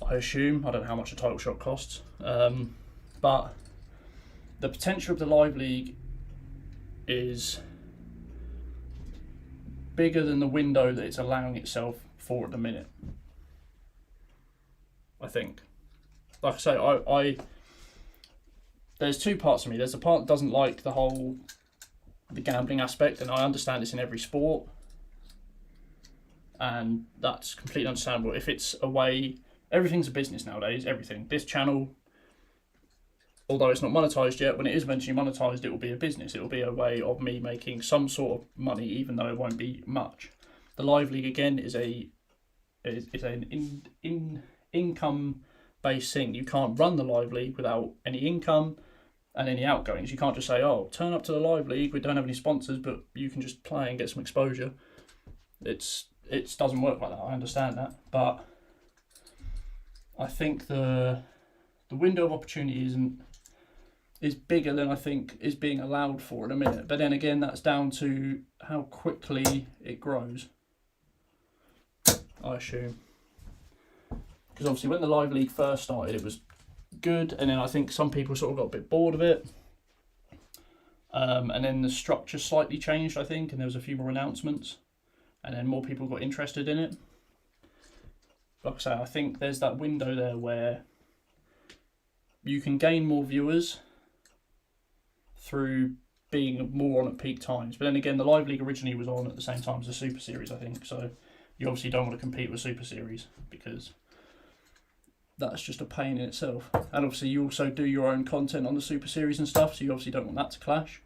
I assume. I don't know how much a title shot costs, but the potential of the Live League is bigger than the window that it's allowing itself for at the minute, I think. Like I say, I there's two parts of me. There's the part that doesn't like the gambling aspect, and I understand it's in every sport, and that's completely understandable. If it's a way, everything's a business nowadays, everything. This channel, although it's not monetized yet, when it is eventually monetized, it will be a business. It will be a way of me making some sort of money, even though it won't be much. The Live League, again, is an income-based thing. You can't run the Live League without any income and any outgoings. You can't just say, oh, turn up to the Live League, we don't have any sponsors, but you can just play and get some exposure. It doesn't work like that, I understand that, but I think the window of opportunity is bigger than I think is being allowed for in a minute. But then again, that's down to how quickly it grows, I assume. Because obviously when the Live League first started, it was good, and then I think some people sort of got a bit bored of it, and then the structure slightly changed, I think, and there was a few more announcements, and then more people got interested in it. Like I say, I think there's that window there where you can gain more viewers through being more on at peak times. But then again, the Live League originally was on at the same time as the Super Series, I think, so you obviously don't want to compete with Super Series because that's just a pain in itself. And obviously you also do your own content on the Super Series and stuff, so you obviously don't want that to clash.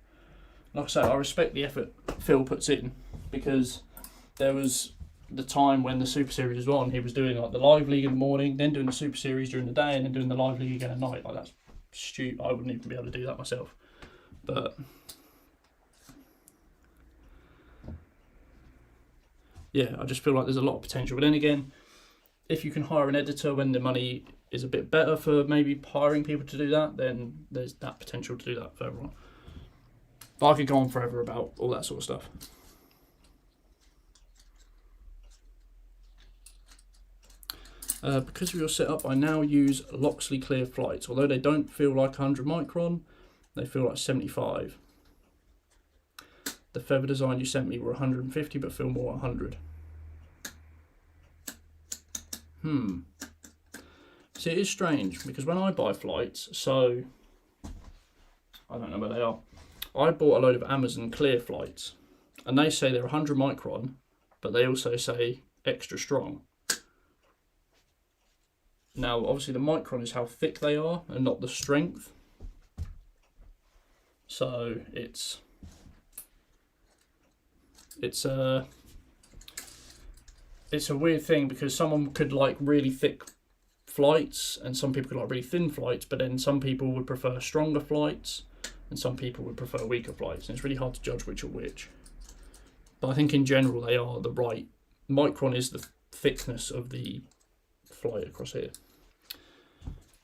Like I say, I respect the effort Phil puts in, because there was the time when the Super Series was on, he was doing like the Live League in the morning, then doing the Super Series during the day, and then doing the Live League again at night. Like, that's stupid. I wouldn't even be able to do that myself. But yeah, I just feel like there's a lot of potential. But then again, if you can hire an editor when the money is a bit better for maybe hiring people to do that, then there's that potential to do that further on. But I could go on forever about all that sort of stuff. Because of your setup, I now use Loxley Clear flights. Although they don't feel like 100 micron, they feel like 75. The feather design you sent me were 150, but feel more 100. See, it is strange, because when I buy flights, so I don't know where they are, I bought a load of Amazon Clear flights, and they say they're 100 micron, but they also say extra strong. Now, obviously the micron is how thick they are and not the strength. So it's a weird thing, because someone could like really thick flights and some people could like really thin flights, but then some people would prefer stronger flights and some people would prefer weaker flights, and it's really hard to judge which are which. But I think in general they are the right. Micron is the thickness of the flight across here,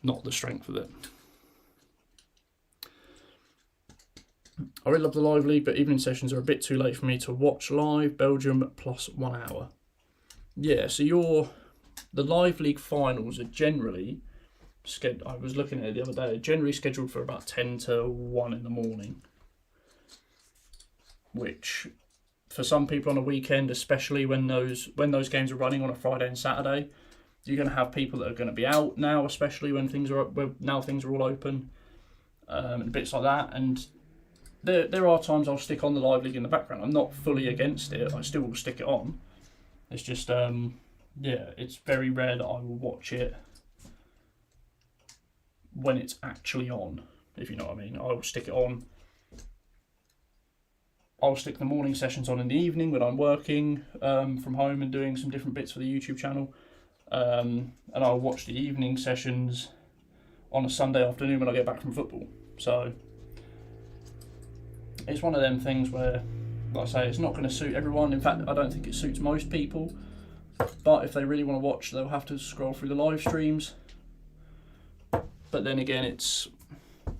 not the strength of it. I really love the Live League, but evening sessions are a bit too late for me to watch live. Belgium plus 1 hour. Yeah, so the Live League finals are generally I was looking at it the other day, generally scheduled for about 10 to 1 in the morning, which for some people on a weekend, especially when those games are running on a Friday and Saturday, you're going to have people that are going to be out now, especially when things are things are all open, and bits like that. And there are times I'll stick on the live league in the background. I'm not fully against it. I still will stick it on. It's just yeah, it's very rare that I will watch it when it's actually on, if you know what I mean. I will stick it on. I'll stick the morning sessions on in the evening when I'm working from home and doing some different bits for the YouTube channel. And I'll watch the evening sessions on a Sunday afternoon when I get back from football. So it's one of them things where, like I say, it's not going to suit everyone. In fact, I don't think it suits most people. But if they really want to watch, they'll have to scroll through the live streams. But then again, it's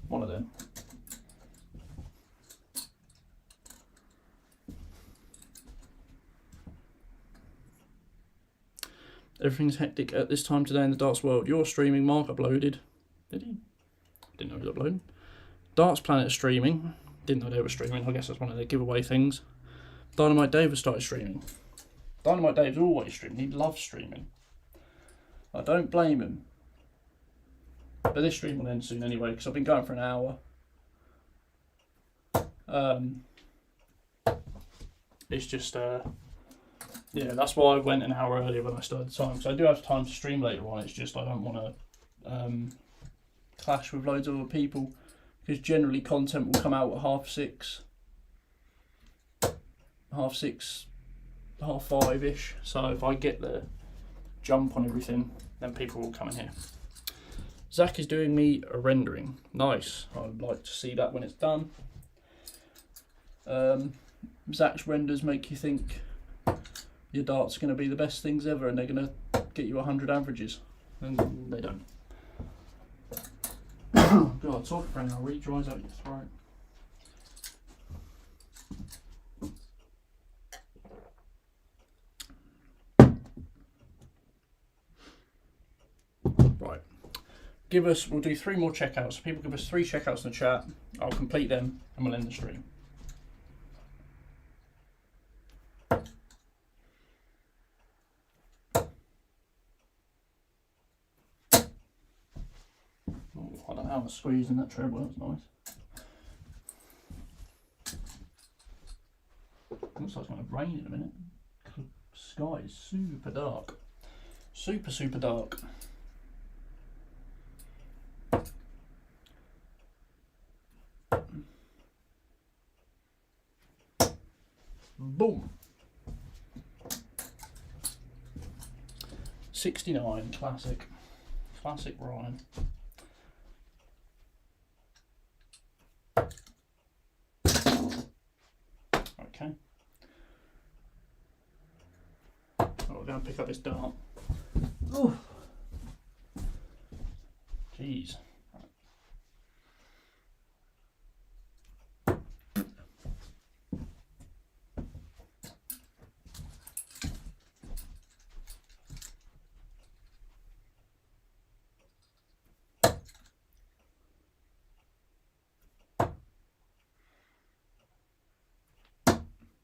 one of them. Everything's hectic at this time today in the darts world. You're streaming. Mark uploaded. Did he? Didn't know he was uploading. Darts Planet streaming. Didn't know they were streaming. I guess that's one of their giveaway things. Dynamite Dave has started streaming. Dynamite Dave's always streaming. He loves streaming. I don't blame him. But this stream will end soon anyway, because I've been going for an hour. It's just, yeah, that's why I went an hour earlier when I started the time. So I do have time to stream later on. It's just I don't want to clash with loads of other people, because generally content will come out at 6:30, 6:30, 5:30ish. So if I get the jump on everything, then people will come in here. Zach is doing me a rendering. Nice. I'd like to see that when it's done. Zach's renders make you think your darts are going to be the best things ever and they're going to get you 100 averages. And they don't. God, talking for an hour really dries out your throat. Right. We'll do 3 more checkouts. So people give us 3 checkouts in the chat. I'll complete them and we'll end the stream. I don't know how I'm squeezing that treble, that's nice. Looks like it's going to rain in a minute. The sky is super dark. Super dark. Boom. 69, classic. Classic Ryan. Okay. Oh, we're going to pick up this dart. Oh. Jeez.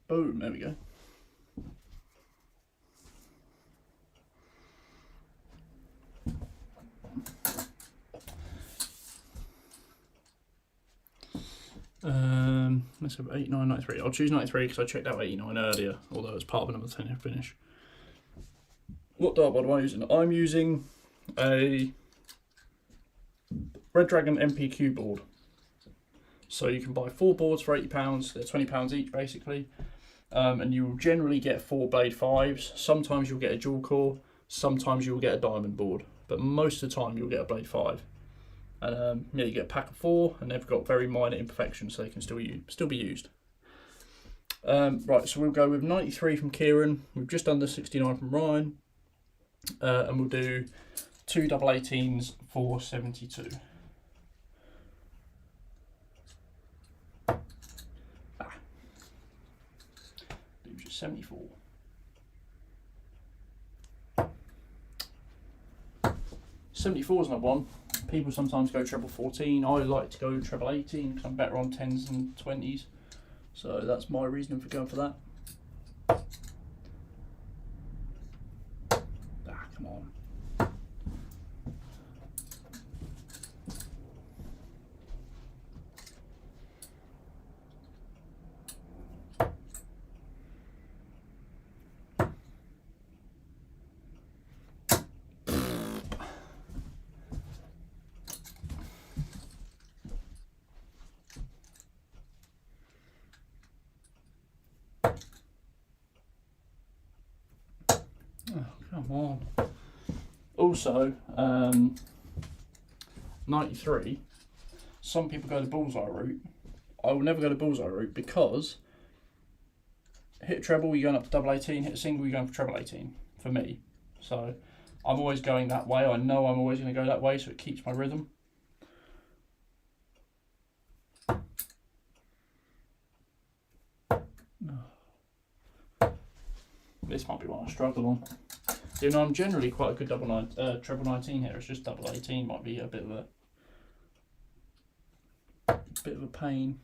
Boom, there we go. Let's have 89, 93. I'll choose 93 because I checked out 89 earlier, although it's part of another 10 finish. What dartboard am I using? I'm using a Red Dragon MPQ board. So you can buy 4 boards for £80. They're £20 each basically. And you will generally get 4 blade 5s. Sometimes you'll get a dual core, sometimes you'll get a diamond board, but most of the time you'll get a blade 5. And yeah, you get a pack of 4, and they've got very minor imperfections, so they can still be used. Right, so we'll go with 93 from Kieran. We've just done the 69 from Ryan, and we'll do 2 double 18s for 72. 74. '74 is not one. People sometimes go treble 14. I like to go treble 18 because I'm better on 10s and 20s. So that's my reasoning for going for that. Ah, come on. Come on. Also, 93. Some people go the bullseye route. I will never go the bullseye route because hit a treble, you're going up to double 18. Hit a single, you're going for treble 18. For me, so I'm always going that way. I know I'm always going to go that way, so it keeps my rhythm. This might be one I struggle on. You know, I'm generally quite a good treble 19 here. It's just double 18 might be a bit of a pain.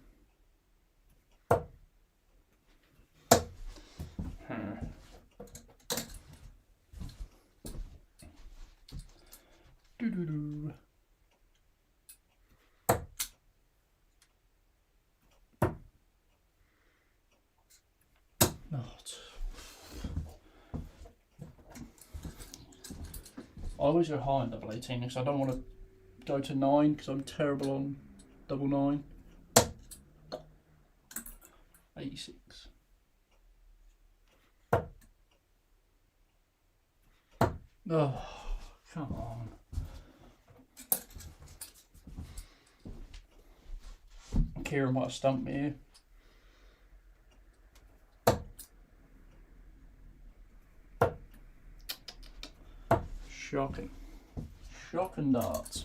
Doo-doo-doo. I always go high on double 18 because I don't want to go to 9 because I'm terrible on double 9. 86. Oh, come on. Kira might have stumped me here. Shocking. Shocking darts.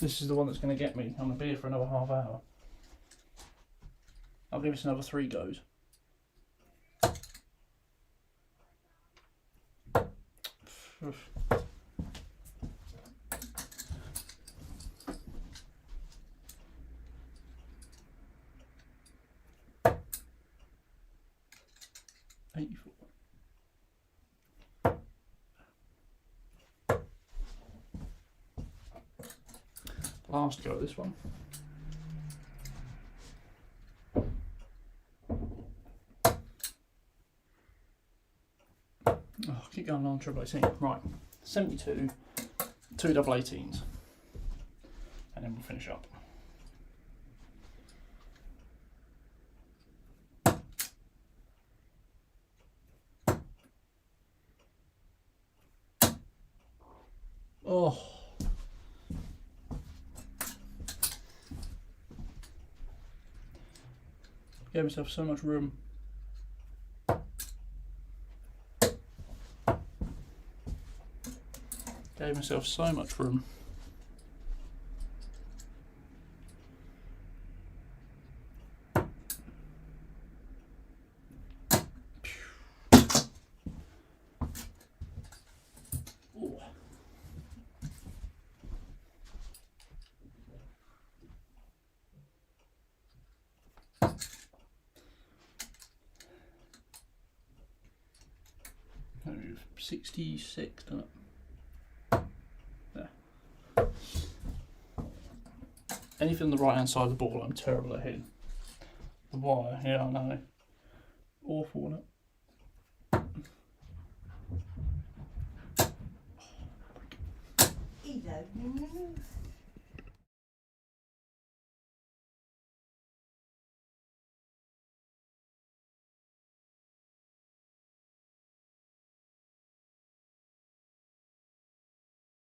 This is the one that's going to get me. I'm going to be here for another half hour. I'll give this another 3 goes. Last go at this one. Oh, keep going on treble 18. Right, 72, 2 double 18s, and then we'll finish up. Oh. Gave myself so much room. Gave myself so much room. Ooh. No, 66, doesn't it? There. Anything on the right hand side of the ball, I'm terrible at hitting. The wire, yeah, I know. Awful, isn't it?